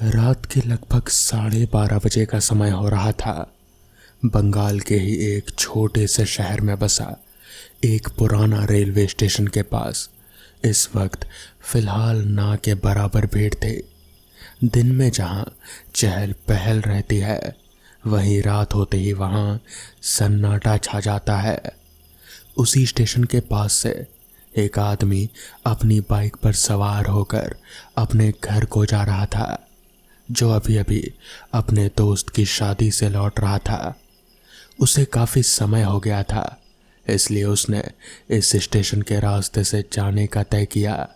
रात के लगभग 12:30 बजे का समय हो रहा था। बंगाल के ही एक छोटे से शहर में बसा एक पुराना रेलवे स्टेशन के पास इस वक्त फिलहाल ना के बराबर भीड़ थी। दिन में जहां चहल पहल रहती है, वहीं रात होते ही वहां सन्नाटा छा जाता है। उसी स्टेशन के पास से एक आदमी अपनी बाइक पर सवार होकर अपने घर को जा रहा था, जो अभी अभी अपने दोस्त की शादी से लौट रहा था। उसे काफी समय हो गया था, इसलिए उसने इस स्टेशन के रास्ते से जाने का तय किया,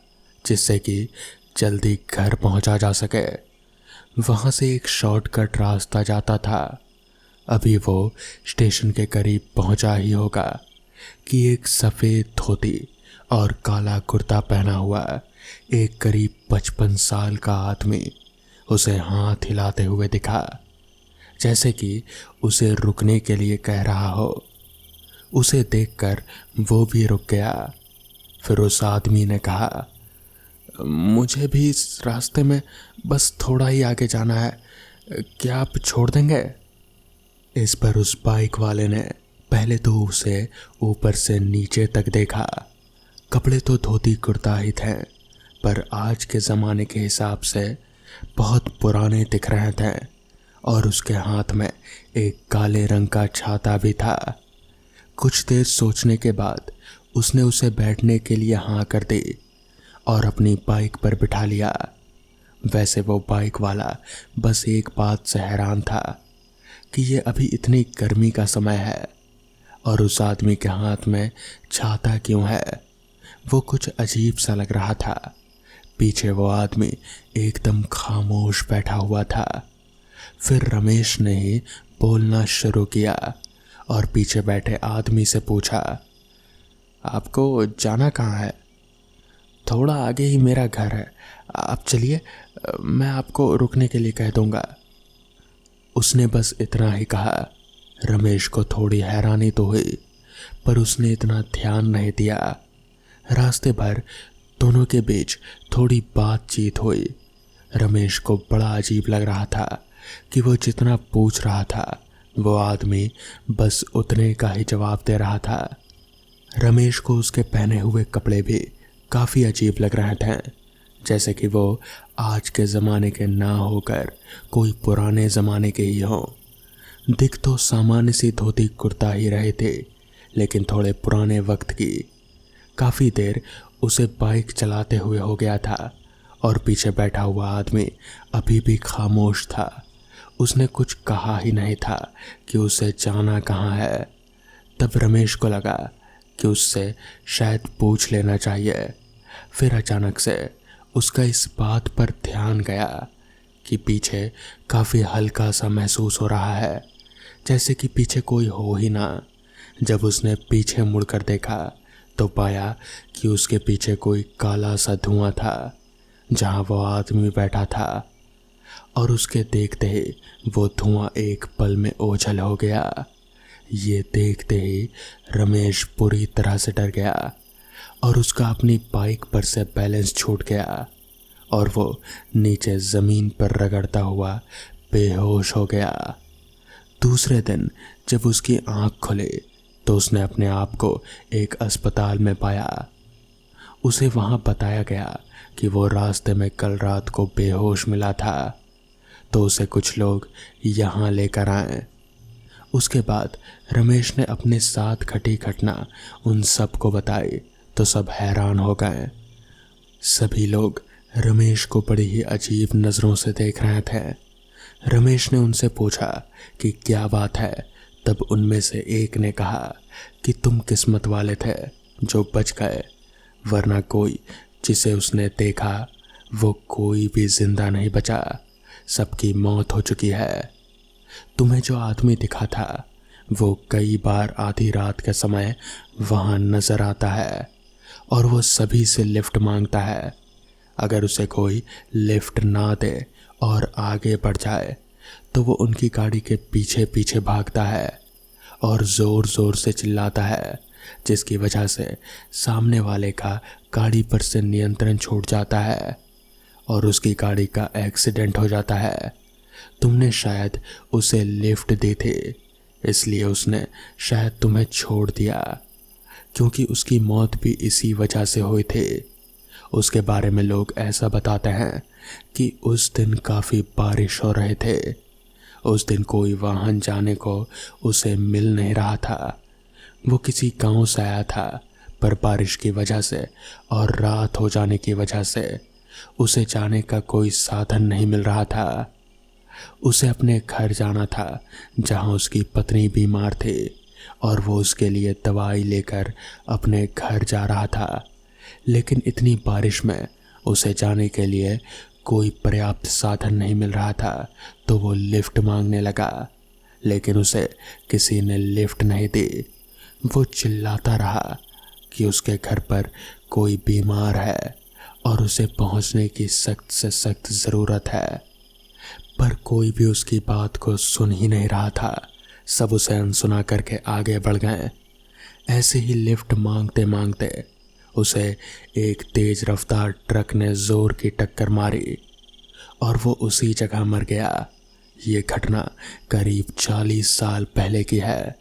जिससे कि जल्दी घर पहुंचा जा सके। वहां से एक शॉर्टकट रास्ता जाता था। अभी वो स्टेशन के करीब पहुंचा ही होगा कि एक सफेद धोती और काला कुर्ता पहना हुआ एक करीब 55 साल का आदमी उसे हाथ हिलाते हुए दिखा, जैसे कि उसे रुकने के लिए कह रहा हो। उसे देखकर वो भी रुक गया। फिर उस आदमी ने कहा, मुझे भी इस रास्ते में बस थोड़ा ही आगे जाना है, क्या आप छोड़ देंगे? इस पर उस बाइक वाले ने पहले तो उसे ऊपर से नीचे तक देखा। कपड़े तो धोती कुर्ता ही थे, पर आज के ज़माने के हिसाब से बहुत पुराने दिख रहे थे, और उसके हाथ में एक काले रंग का छाता भी था। कुछ देर सोचने के बाद उसने उसे बैठने के लिए हाँ कर दी और अपनी बाइक पर बिठा लिया। वैसे वो बाइक वाला बस एक बात से हैरान था कि ये अभी इतनी गर्मी का समय है और उस आदमी के हाथ में छाता क्यों है। वो कुछ अजीब सा लग रहा था। पीछे वो आदमी एकदम खामोश बैठा हुआ था। फिर रमेश ने ही बोलना शुरू किया और पीछे बैठे आदमी से पूछा, आपको जाना कहाँ है? थोड़ा आगे ही मेरा घर है, आप चलिए, मैं आपको रुकने के लिए कह दूंगा। उसने बस इतना ही कहा। रमेश को थोड़ी हैरानी तो हुई, पर उसने इतना ध्यान नहीं दिया। रास्ते भर दोनों के बीच थोड़ी बातचीत हुई। रमेश को बड़ा अजीब लग रहा था कि वो जितना पूछ रहा था, वो आदमी बस उतने का ही जवाब दे रहा था। रमेश को उसके पहने हुए कपड़े भी काफ़ी अजीब लग रहे थे, जैसे कि वो आज के ज़माने के ना होकर कोई पुराने ज़माने के ही हों। दिख तो सामान्य सी धोती कुर्ता ही रहे थे, लेकिन थोड़े पुराने वक्त की। काफ़ी देर उसे बाइक चलाते हुए हो गया था और पीछे बैठा हुआ आदमी अभी भी खामोश था। उसने कुछ कहा ही नहीं था कि उसे जाना कहाँ है। तब रमेश को लगा कि उससे शायद पूछ लेना चाहिए। फिर अचानक से उसका इस बात पर ध्यान गया कि पीछे काफ़ी हल्का सा महसूस हो रहा है, जैसे कि पीछे कोई हो ही ना। जब उसने पीछे मुड़कर देखा तो पाया कि उसके पीछे कोई काला सा धुआं था, जहां वो आदमी बैठा था, और उसके देखते ही वो धुआं एक पल में ओझल हो गया। ये देखते ही रमेश पूरी तरह से डर गया और उसका अपनी बाइक पर से बैलेंस छूट गया और वो नीचे ज़मीन पर रगड़ता हुआ बेहोश हो गया। दूसरे दिन जब उसकी आंख खुली तो उसने अपने आप को एक अस्पताल में पाया। उसे वहां बताया गया कि वो रास्ते में कल रात को बेहोश मिला था, तो उसे कुछ लोग यहाँ लेकर आए। उसके बाद रमेश ने अपने साथ घटी घटना उन सब को बताई तो सब हैरान हो गए। सभी लोग रमेश को बड़ी ही अजीब नज़रों से देख रहे थे। रमेश ने उनसे पूछा कि क्या बात है। तब उनमें से एक ने कहा कि तुम किस्मत वाले थे जो बच गए, वरना कोई जिसे उसने देखा वो कोई भी जिंदा नहीं बचा, सबकी मौत हो चुकी है। तुम्हें जो आदमी दिखा था वो कई बार आधी रात के समय वहां नजर आता है और वो सभी से लिफ्ट मांगता है। अगर उसे कोई लिफ्ट ना दे और आगे बढ़ जाए तो वो उनकी गाड़ी के पीछे पीछे भागता है और ज़ोर ज़ोर से चिल्लाता है, जिसकी वजह से सामने वाले का गाड़ी पर से नियंत्रण छूट जाता है और उसकी गाड़ी का एक्सीडेंट हो जाता है। तुमने शायद उसे लिफ्ट दी थी, इसलिए उसने शायद तुम्हें छोड़ दिया, क्योंकि उसकी मौत भी इसी वजह से हुई थी। उसके बारे में लोग ऐसा बताते हैं कि उस दिन काफ़ी बारिश हो रहे थे। उस दिन कोई वाहन जाने को उसे मिल नहीं रहा था। वो किसी गांव से आया था, पर बारिश की वजह से और रात हो जाने की वजह से उसे जाने का कोई साधन नहीं मिल रहा था। उसे अपने घर जाना था, जहां उसकी पत्नी बीमार थी और वो उसके लिए दवाई लेकर अपने घर जा रहा था। लेकिन इतनी बारिश में उसे जाने के लिए कोई पर्याप्त साधन नहीं मिल रहा था, तो वो लिफ्ट मांगने लगा, लेकिन उसे किसी ने लिफ्ट नहीं दी। वो चिल्लाता रहा कि उसके घर पर कोई बीमार है और उसे पहुंचने की सख्त से सख्त ज़रूरत है, पर कोई भी उसकी बात को सुन ही नहीं रहा था। सब उसे अनसुना करके आगे बढ़ गए। ऐसे ही लिफ्ट मांगते मांगते उसे एक तेज रफ्तार ट्रक ने जोर की टक्कर मारी और वो उसी जगह मर गया। ये घटना करीब 40 साल पहले की है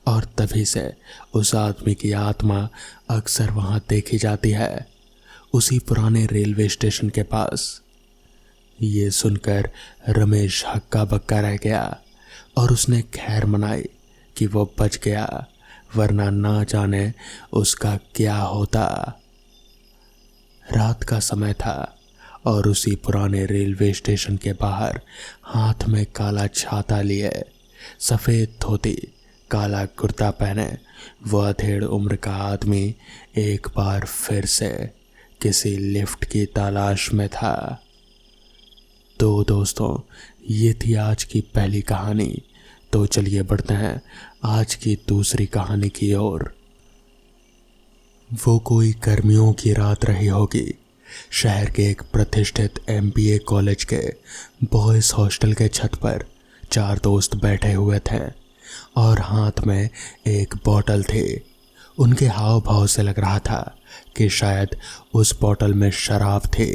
और तभी से उस आदमी की आत्मा अक्सर वहाँ देखी जाती है, उसी पुराने रेलवे स्टेशन के पास। ये सुनकर रमेश हक्का बक्का रह गया और उसने खैर मनाई कि वो बच गया, वरना ना जाने उसका क्या होता। रात का समय था और उसी पुराने रेलवे स्टेशन के बाहर हाथ में काला छाता लिए, सफ़ेद धोती, काला कुर्ता पहने वो अधेड़ उम्र का आदमी एक बार फिर से किसी लिफ्ट की तलाश में था। तो दोस्तों, ये थी आज की पहली कहानी। तो चलिए बढ़ते हैं आज की दूसरी कहानी की ओर। वो कोई गर्मियों की रात रही होगी। शहर के एक प्रतिष्ठित MBA कॉलेज के बॉयज़ हॉस्टल के छत पर 4 दोस्त बैठे हुए थे और हाथ में एक बोतल थी। उनके हाव भाव से लग रहा था कि शायद उस बोतल में शराब थी।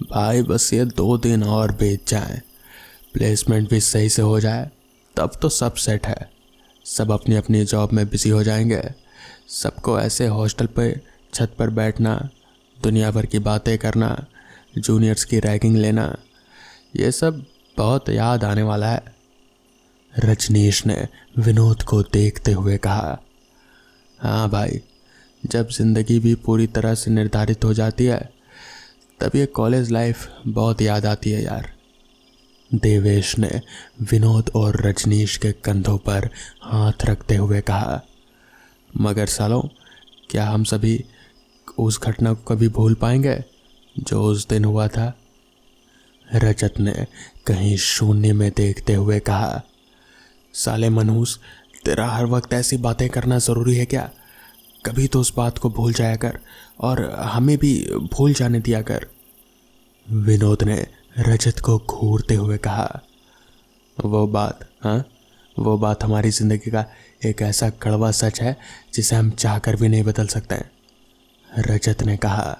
भाई बस ये 2 दिन और बीत जाएं, प्लेसमेंट भी सही से हो जाए, तब तो सब सेट है। सब अपनी अपनी जॉब में बिजी हो जाएंगे। सबको ऐसे हॉस्टल पे छत पर बैठना, दुनिया भर की बातें करना, जूनियर्स की रैगिंग लेना, ये सब बहुत याद आने वाला है। रजनीश ने विनोद को देखते हुए कहा, हाँ भाई, जब ज़िंदगी भी पूरी तरह से निर्धारित हो जाती है तब ये कॉलेज लाइफ बहुत याद आती है यार। देवेश ने विनोद और रजनीश के कंधों पर हाथ रखते हुए कहा, मगर सालों, क्या हम सभी उस घटना को कभी भूल पाएंगे जो उस दिन हुआ था? रजत ने कहीं शून्य में देखते हुए कहा, साले मनहूस, तेरा हर वक्त ऐसी बातें करना ज़रूरी है क्या? कभी तो उस बात को भूल जाया कर और हमें भी भूल जाने दिया कर। विनोद ने रजत को घूरते हुए कहा, वो बात हमारी ज़िंदगी का एक ऐसा कड़वा सच है जिसे हम चाहकर भी नहीं बदल सकते हैं। रजत ने कहा,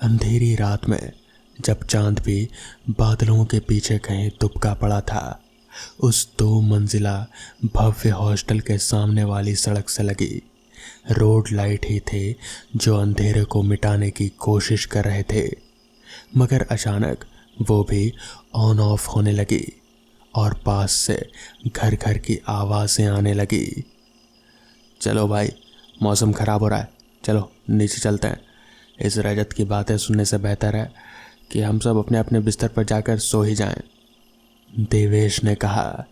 अंधेरी रात में जब चांद भी बादलों के पीछे कहीं दुबका पड़ा था, उस 2 मंजिला भव्य हॉस्टल के सामने वाली सड़क से लगी रोड लाइट ही थे जो अंधेरे को मिटाने की कोशिश कर रहे थे, मगर अचानक वो भी ऑन ऑफ होने लगी और पास से घर घर की आवाज़ें आने लगी। चलो भाई, मौसम ख़राब हो रहा है, चलो नीचे चलते हैं। इस रजत की बातें सुनने से बेहतर है कि हम सब अपने अपने बिस्तर पर जाकर सो ही जाएं। देवेश ने कहा।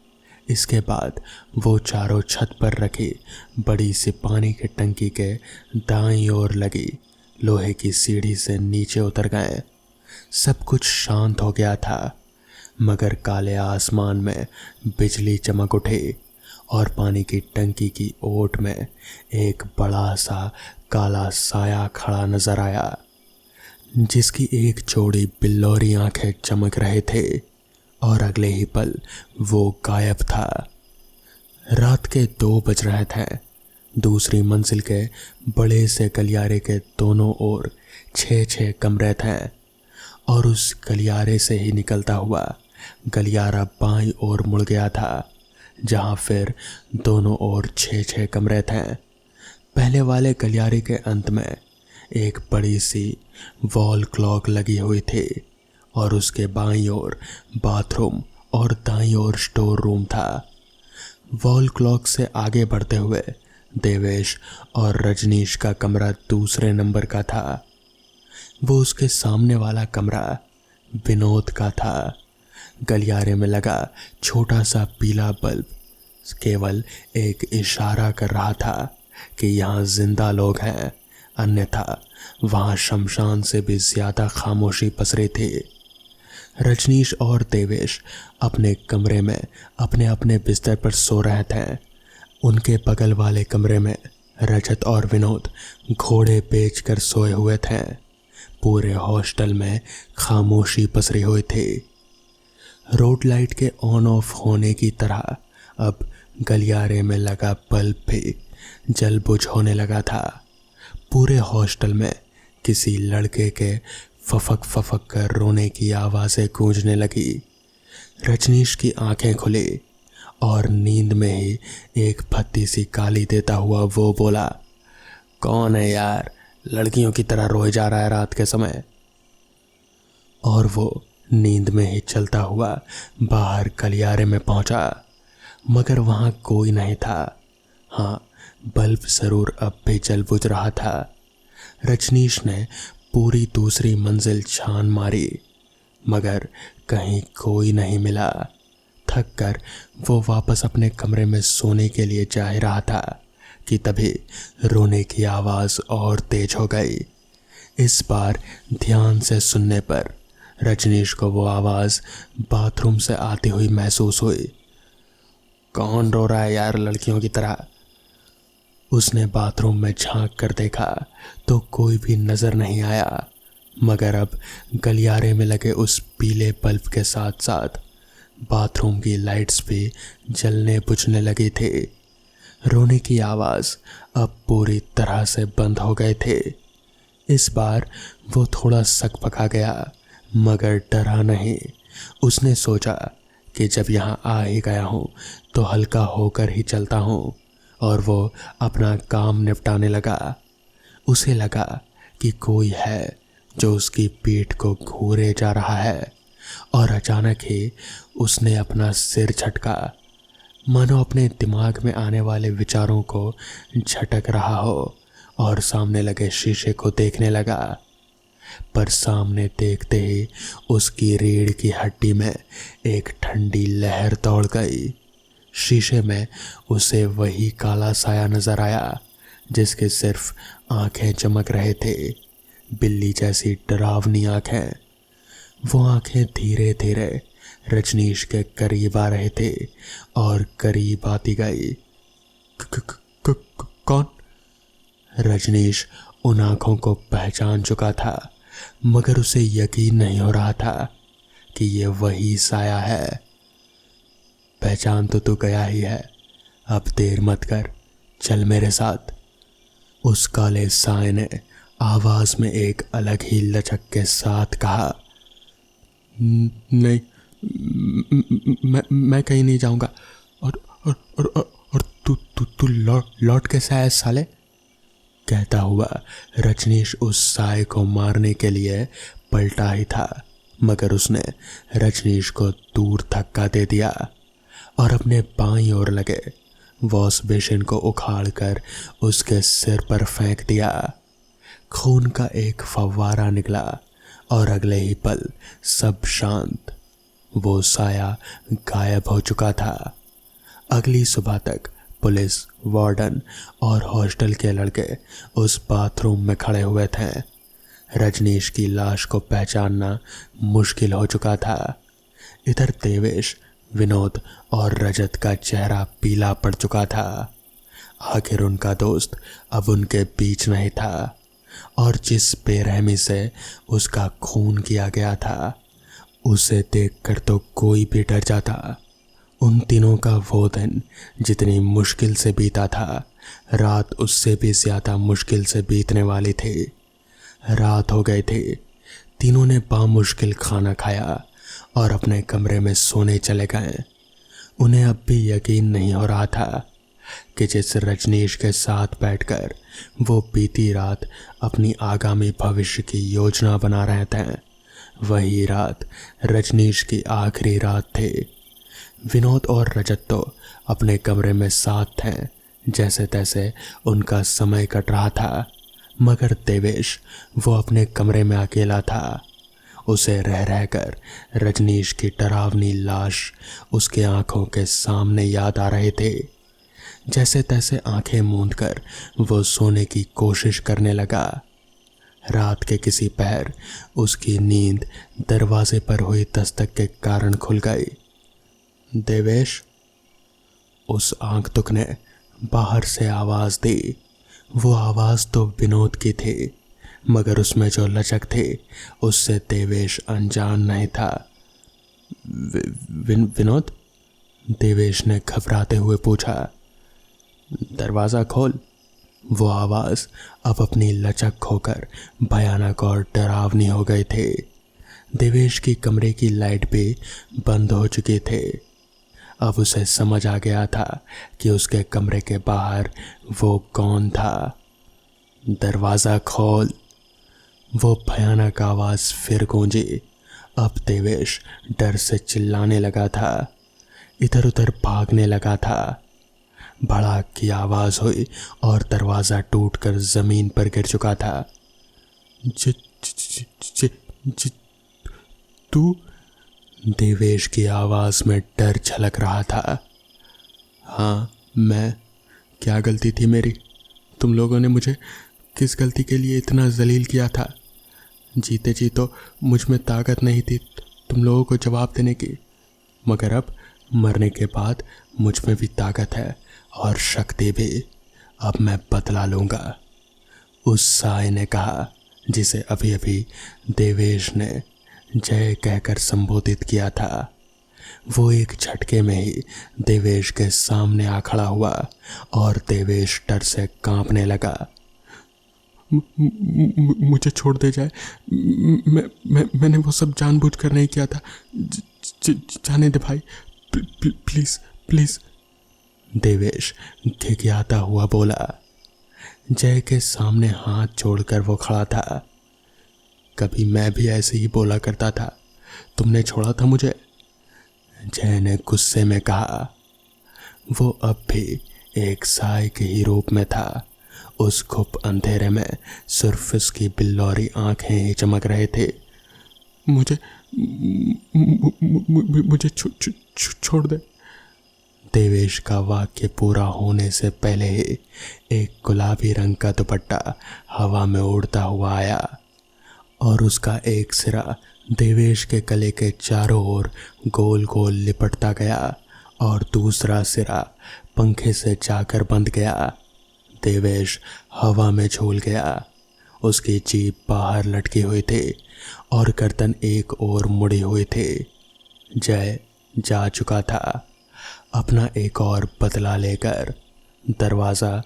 इसके बाद वो चारों छत पर रखी बड़ी सी पानी की टंकी के दाईं ओर लगी लोहे की सीढ़ी से नीचे उतर गए। सब कुछ शांत हो गया था, मगर काले आसमान में बिजली चमक उठी और पानी की टंकी की ओट में एक बड़ा सा काला साया खड़ा नजर आया, जिसकी एक जोड़ी बिल्लौरी आंखें चमक रहे थे और अगले ही पल वो गायब था। रात के 2 बज रहे थे। दूसरी मंजिल के बड़े से गलियारे के दोनों ओर 6-6 कमरे थे और उस गलियारे से ही निकलता हुआ गलियारा बाईं ओर मुड़ गया था, जहां फिर दोनों ओर 6-6 कमरे थे। पहले वाले गलियारे के अंत में एक बड़ी सी वॉल क्लॉक लगी हुई थी और उसके बाईं ओर बाथरूम और दाईं ओर स्टोर रूम था। वॉल क्लॉक से आगे बढ़ते हुए देवेश और रजनीश का कमरा दूसरे नंबर का था। वो उसके सामने वाला कमरा विनोद का था। गलियारे में लगा छोटा सा पीला बल्ब केवल एक इशारा कर रहा था कि यहाँ जिंदा लोग हैं, अन्यथा वहाँ शमशान से भी ज्यादा खामोशी पसरी थी। रजनीश और देवेश अपने कमरे में अपने अपने बिस्तर पर सो रहे थे। उनके बगल वाले कमरे में रजत और विनोद घोड़े बेचकर सोए हुए थे। पूरे हॉस्टल में खामोशी पसरी हुई थी। रोड लाइट के ऑन ऑफ होने की तरह अब गलियारे में लगा बल्ब भी जल बुझ होने लगा था। पूरे हॉस्टल में किसी लड़के के फफक फफक कर रोने की आवाज़ें गूंजने लगी। रजनीश की आंखें खुली और नींद में ही एक फत्ती सी गाली देता हुआ वो बोला, कौन है यार, लड़कियों की तरह रोए जा रहा है रात के समय। और वो नींद में ही चलता हुआ बाहर गलियारे में पहुंचा, मगर वहां कोई नहीं था। हाँ, बल्ब जरूर अब भी जल बुझ रहा था। रजनीश ने पूरी दूसरी मंजिल छान मारी, मगर कहीं कोई नहीं मिला। थक कर वो वापस अपने कमरे में सोने के लिए जा ही रहा था कि तभी रोने की आवाज़ और तेज हो गई। इस बार ध्यान से सुनने पर रजनीश को वो आवाज़ बाथरूम से आती हुई महसूस हुई। कौन रो रहा है यार लड़कियों की तरह? उसने बाथरूम में झांक कर देखा तो कोई भी नजर नहीं आया, मगर अब गलियारे में लगे उस पीले बल्ब के साथ साथ बाथरूम की लाइट्स भी जलने बुझने लगी थी। रोने की आवाज़ अब पूरी तरह से बंद हो गए थे। इस बार वो थोड़ा सकपका गया, मगर डरा नहीं। उसने सोचा कि जब यहाँ आ ही गया हूँ तो हल्का होकर ही चलता हूँ, और वो अपना काम निपटाने लगा। उसे लगा कि कोई है जो उसकी पीठ को घूरे जा रहा है, और अचानक ही उसने अपना सिर झटका, मानो अपने दिमाग में आने वाले विचारों को झटक रहा हो, और सामने लगे शीशे को देखने लगा। पर सामने देखते ही उसकी रीढ़ की हड्डी में एक ठंडी लहर दौड़ गई। शीशे में उसे वही काला साया नजर आया जिसके सिर्फ आंखें चमक रहे थे, बिल्ली जैसी डरावनी आंखें। वो आंखें धीरे धीरे रजनीश के करीब आ रहे थे और करीब आती गई। कौन? रजनीश उन आंखों को पहचान चुका था, मगर उसे यकीन नहीं हो रहा था कि ये वही साया है। पहचान तो तू गया ही है, अब देर मत कर, चल मेरे साथ। उस काले साए ने आवाज में एक अलग ही लचक के साथ कहा, नहीं, मैं कहीं नहीं जाऊंगा। और तू लौट कैसे आया साले? कहता हुआ रजनीश उस साए को मारने के लिए पलटा ही था, मगर उसने रजनीश को दूर धक्का दे दिया और अपने बाईं ओर लगे वॉश बेसिन को उखाड़कर उसके सिर पर फेंक दिया। खून का एक फव्वारा निकला और अगले ही पल सब शांत। वो साया गायब हो चुका था। अगली सुबह तक पुलिस, वार्डन और हॉस्टल के लड़के उस बाथरूम में खड़े हुए थे। रजनीश की लाश को पहचानना मुश्किल हो चुका था। इधर देवेश, विनोद और रजत का चेहरा पीला पड़ चुका था। आखिर उनका दोस्त अब उनके बीच नहीं था, और जिस बेरहमी से उसका खून किया गया था उसे देखकर तो कोई भी डर जाता। उन तीनों का वो दिन जितनी मुश्किल से बीता था, रात उससे भी ज्यादा मुश्किल से बीतने वाली थी। रात हो गई थी। तीनों ने बामुश्किल खाना खाया और अपने कमरे में सोने चले गए। उन्हें अब भी यकीन नहीं हो रहा था कि जिस रजनीश के साथ बैठकर वो बीती रात अपनी आगामी भविष्य की योजना बना रहे थे, वही रात रजनीश की आखिरी रात थी। विनोद और रजत तो अपने कमरे में साथ थे, जैसे तैसे उनका समय कट रहा था, मगर देवेश वो अपने कमरे में अकेला था। उसे रह रहकर रजनीश की डरावनी लाश उसके आंखों के सामने याद आ रहे थे। जैसे तैसे आंखें मूंदकर वो सोने की कोशिश करने लगा। रात के किसी पहर उसकी नींद दरवाजे पर हुई दस्तक के कारण खुल गई। देवेश, उस आगंतुक ने बाहर से आवाज दी। वो आवाज तो विनोद की थी, मगर उसमें जो लचक थी उससे देवेश अनजान नहीं था। विनोद, देवेश ने घबराते हुए पूछा। दरवाज़ा खोल। वो आवाज़ अब अपनी लचक खोकर भयानक और डरावनी हो गई थी। देवेश की कमरे की लाइट भी बंद हो चुकी थी। अब उसे समझ आ गया था कि उसके कमरे के बाहर वो कौन था। दरवाज़ा खोल। वो भयानक आवाज़ फिर गूंजी। अब देवेश डर से चिल्लाने लगा था, इधर उधर भागने लगा था। भड़ाक की आवाज़ हुई और दरवाज़ा टूटकर ज़मीन पर गिर चुका था। ज, ज, ज, ज, तू? देवेश की आवाज़ में डर झलक रहा था। हाँ, मैं। क्या गलती थी मेरी? तुम लोगों ने मुझे किस गलती के लिए इतना जलील किया था? जीते जी तो मुझ में ताकत नहीं थी तुम लोगों को जवाब देने की, मगर अब मरने के बाद मुझ में भी ताकत है और शक्ति भी। अब मैं बदला लूँगा, उस साय ने कहा, जिसे अभी अभी देवेश ने जय कहकर संबोधित किया था। वो एक झटके में ही देवेश के सामने आ खड़ा हुआ और देवेश डर से कांपने लगा। मुझे छोड़ दे जाए। मैंने वो सब जानबूझकर नहीं किया था। जाने दे भाई, प्लीज़ प्लीज़। देवेश घिघियाता हुआ बोला। जय के सामने हाथ जोड़कर वो खड़ा था। कभी मैं भी ऐसे ही बोला करता था, तुमने छोड़ा था मुझे, जय ने गुस्से में कहा। वो अब भी एक साय के ही रूप में था। उस घुप अंधेरे में सिर्फ उसकी बिल्लौरी आंखें ही चमक रहे थे। मुझे छोड़ दे। देवेश का वाक्य पूरा होने से पहले ही एक गुलाबी रंग का दुपट्टा हवा में उड़ता हुआ आया और उसका एक सिरा देवेश के गले के चारों ओर गोल गोल लिपटता गया और दूसरा सिरा पंखे से जाकर बंध गया। देवेश हवा में झूल गया। उसकी जीभ बाहर लटकी हुई थी और गर्दन एक ओर मुड़ी हुई थी। जय जा चुका था अपना एक और बदला लेकर। दरवाज़ा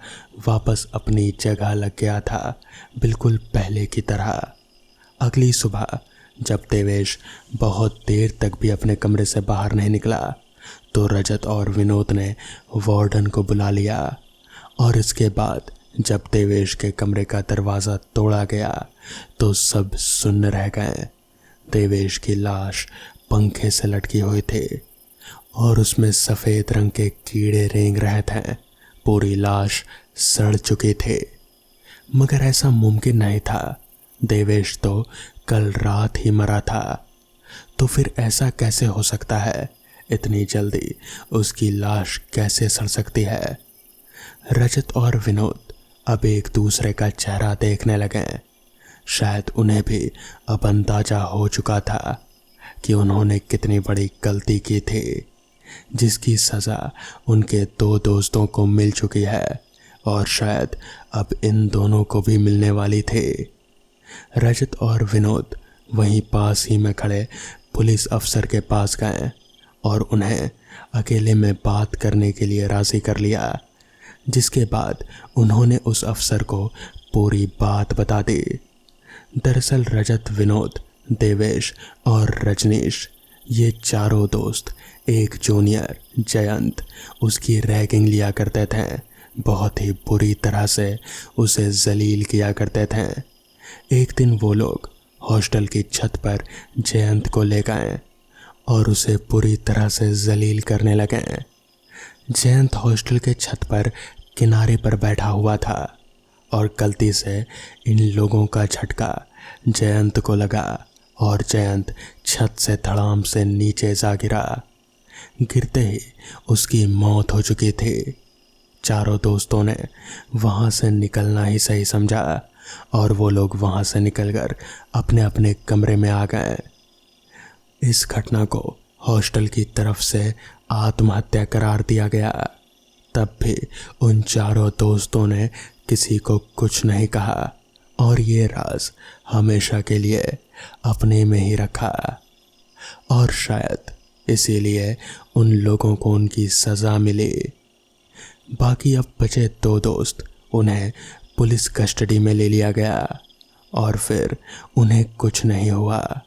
वापस अपनी जगह लग गया था, बिल्कुल पहले की तरह। अगली सुबह जब देवेश बहुत देर तक भी अपने कमरे से बाहर नहीं निकला तो रजत और विनोद ने वार्डन को बुला लिया और इसके बाद जब देवेश के कमरे का दरवाज़ा तोड़ा गया तो सब सुन्न रह गए। देवेश की लाश पंखे से लटकी हुई थी और उसमें सफ़ेद रंग के कीड़े रेंग रहे थे। पूरी लाश सड़ चुकी थी, मगर ऐसा मुमकिन नहीं था। देवेश तो कल रात ही मरा था, तो फिर ऐसा कैसे हो सकता है? इतनी जल्दी उसकी लाश कैसे सड़ सकती है? रजत और विनोद अब एक दूसरे का चेहरा देखने लगे। शायद उन्हें भी अब अंदाजा हो चुका था कि उन्होंने कितनी बड़ी गलती की थी, जिसकी सज़ा उनके दो दोस्तों को मिल चुकी है और शायद अब इन दोनों को भी मिलने वाली थी। रजत और विनोद वहीं पास ही में खड़े पुलिस अफसर के पास गए और उन्हें अकेले में बात करने के लिए राज़ी कर लिया, जिसके बाद उन्होंने उस अफसर को पूरी बात बता दी। दरअसल रजत विनोद देवेश और रजनीश, ये चारों दोस्त एक जूनियर जयंत उसकी रैगिंग लिया करते थे। बहुत ही बुरी तरह से उसे जलील किया करते थे। एक दिन वो लोग हॉस्टल की छत पर जयंत को ले गए और उसे पूरी तरह से जलील करने लगे। जयंत हॉस्टल के छत पर किनारे पर बैठा हुआ था और गलती से इन लोगों का झटका जयंत को लगा और जयंत छत से धड़ाम से नीचे जा गिरा। गिरते ही उसकी मौत हो चुकी थी। चारों दोस्तों ने वहाँ से निकलना ही सही समझा और वो लोग वहाँ से निकलकर अपने अपने कमरे में आ गए। इस घटना को हॉस्टल की तरफ से आत्महत्या करार दिया गया। तब भी उन चारों दोस्तों ने किसी को कुछ नहीं कहा और ये राज हमेशा के लिए अपने में ही रखा। और शायद इसीलिए उन लोगों को उनकी सज़ा मिली। बाकी अब बचे दो दोस्त, उन्हें पुलिस कस्टडी में ले लिया गया और फिर उन्हें कुछ नहीं हुआ।